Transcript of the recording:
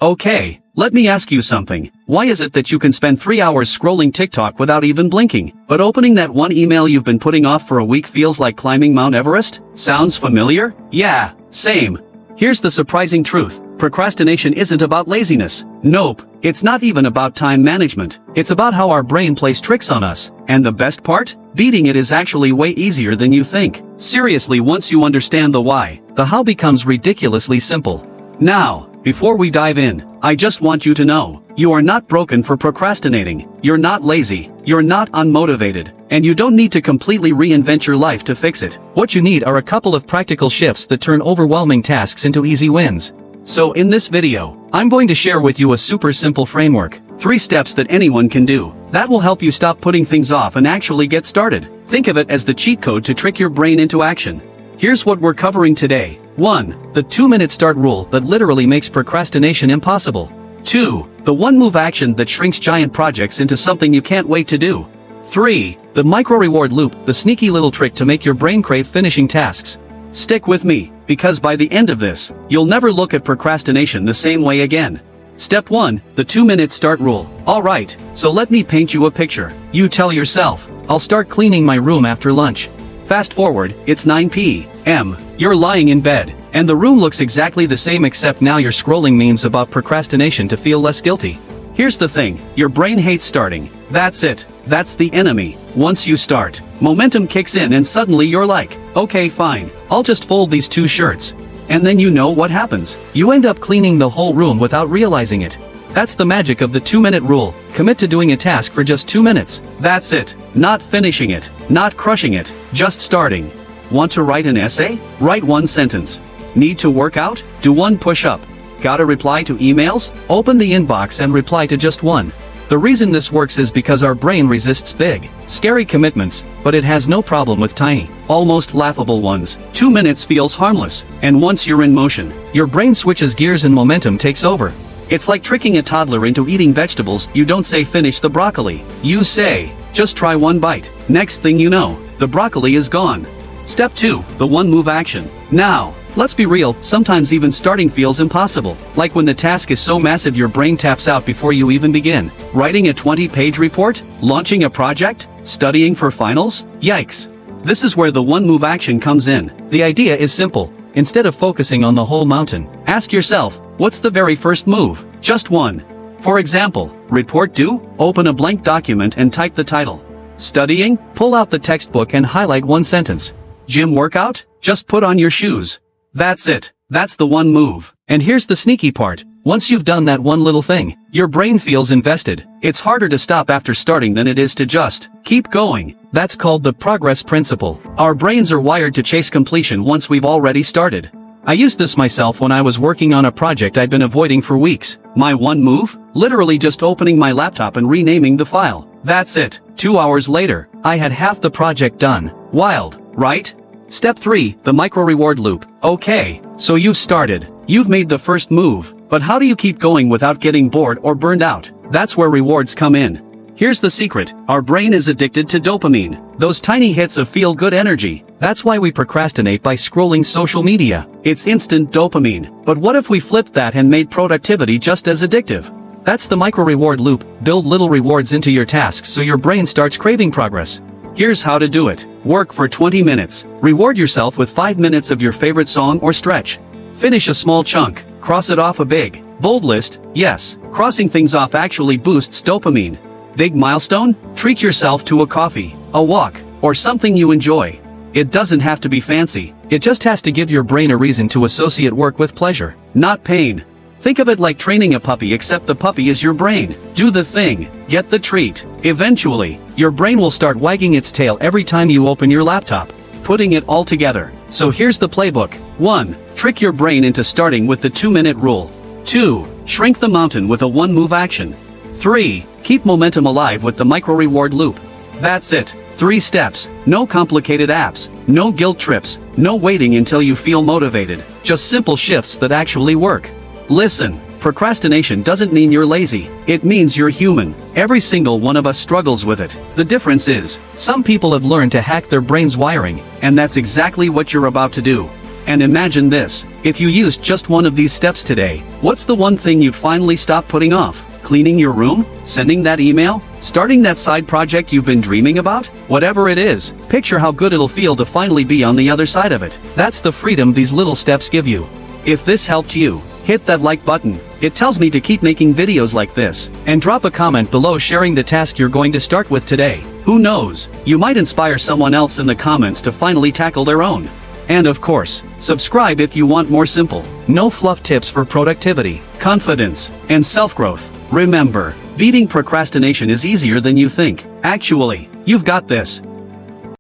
Okay, let me ask you something. Why is it that you can spend 3 hours scrolling TikTok without even blinking, but opening that one email you've been putting off for a week feels like climbing Mount Everest? Sounds familiar? Yeah, same. Here's the surprising truth. Procrastination isn't about laziness. Nope, it's not even about time management. It's about how our brain plays tricks on us. And the best part? Beating it is actually way easier than you think. Seriously, once you understand the why, the how becomes ridiculously simple. Now, before we dive in, I just want you to know, you are not broken for procrastinating, you're not lazy, you're not unmotivated, and you don't need to completely reinvent your life to fix it. What you need are a couple of practical shifts that turn overwhelming tasks into easy wins. So in this video, I'm going to share with you a super simple framework, 3 steps that anyone can do, that will help you stop putting things off and actually get started. Think of it as the cheat code to trick your brain into action. Here's what we're covering today. 1. The 2-minute start rule that literally makes procrastination impossible. 2. The one-move action that shrinks giant projects into something you can't wait to do. 3. The micro-reward loop, the sneaky little trick to make your brain crave finishing tasks. Stick with me, because by the end of this, you'll never look at procrastination the same way again. Step 1. The 2-minute start rule. Alright, so let me paint you a picture. You tell yourself, I'll start cleaning my room after lunch. Fast forward, it's 9 p.m. You're lying in bed, and the room looks exactly the same except now you're scrolling memes about procrastination to feel less guilty. Here's the thing, your brain hates starting. That's it. That's the enemy. Once you start, momentum kicks in and suddenly you're like, okay fine, I'll just fold these 2 shirts. And then you know what happens. You end up cleaning the whole room without realizing it. That's the magic of the 2-minute rule. Commit to doing a task for just 2 minutes. That's it. Not finishing it. Not crushing it. Just starting. Want to write an essay? Write 1 sentence. Need to work out? Do 1 push-up. Gotta reply to emails? Open the inbox and reply to just 1. The reason this works is because our brain resists big, scary commitments, but it has no problem with tiny, almost laughable ones. 2 minutes feels harmless, and once you're in motion, your brain switches gears and momentum takes over. It's like tricking a toddler into eating vegetables. You don't say finish the broccoli. You say, just try 1 bite. Next thing you know, the broccoli is gone. Step 2. The one-move action. Now, let's be real, sometimes even starting feels impossible. Like when the task is so massive your brain taps out before you even begin. Writing a 20-page report? Launching a project? Studying for finals? Yikes. This is where the one-move action comes in. The idea is simple. Instead of focusing on the whole mountain, ask yourself, what's the very first move? Just 1. For example, report due? Open a blank document and type the title. Studying? Pull out the textbook and highlight 1 sentence. Gym workout? Just put on your shoes. That's it. That's the one move. And here's the sneaky part. Once you've done that one little thing, your brain feels invested. It's harder to stop after starting than it is to just keep going. That's called the progress principle. Our brains are wired to chase completion once we've already started. I used this myself when I was working on a project I'd been avoiding for weeks. My one move? Literally just opening my laptop and renaming the file. That's it. 2 hours later, I had half the project done. Wild, right? Step 3, the micro-reward loop. Okay, so you've started. You've made the first move, but how do you keep going without getting bored or burned out? That's where rewards come in. Here's the secret. Our brain is addicted to dopamine. Those tiny hits of feel-good energy. That's why we procrastinate by scrolling social media. It's instant dopamine. But what if we flipped that and made productivity just as addictive? That's the micro-reward loop. Build little rewards into your tasks so your brain starts craving progress. Here's how to do it. Work for 20 minutes. Reward yourself with 5 minutes of your favorite song or stretch. Finish a small chunk. Cross it off a big, bold list. Yes, crossing things off actually boosts dopamine. Big milestone? Treat yourself to a coffee, a walk, or something you enjoy. It doesn't have to be fancy. It just has to give your brain a reason to associate work with pleasure, not pain. Think of it like training a puppy, except the puppy is your brain. Do the thing. Get the treat. Eventually, your brain will start wagging its tail every time you open your laptop. Putting it all together. So here's the playbook. 1. Trick your brain into starting with the 2-minute rule. 2. Shrink the mountain with a one-move action. 3. Keep momentum alive with the micro-reward loop. That's it. 3 steps. No complicated apps. No guilt trips. No waiting until you feel motivated. Just simple shifts that actually work. Listen, procrastination doesn't mean you're lazy. It means you're human. Every single one of us struggles with it. The difference is, some people have learned to hack their brain's wiring, and that's exactly what you're about to do. And imagine this, if you used just one of these steps today, what's the one thing you'd finally stop putting off? Cleaning your room? Sending that email? Starting that side project you've been dreaming about? Whatever it is, picture how good it'll feel to finally be on the other side of it. That's the freedom these little steps give you. If this helped you, hit that like button. It tells me to keep making videos like this, and drop a comment below sharing the task you're going to start with today. Who knows, you might inspire someone else in the comments to finally tackle their own. And of course, subscribe if you want more simple, no fluff tips for productivity, confidence, and self-growth. Remember, beating procrastination is easier than you think. Actually, you've got this.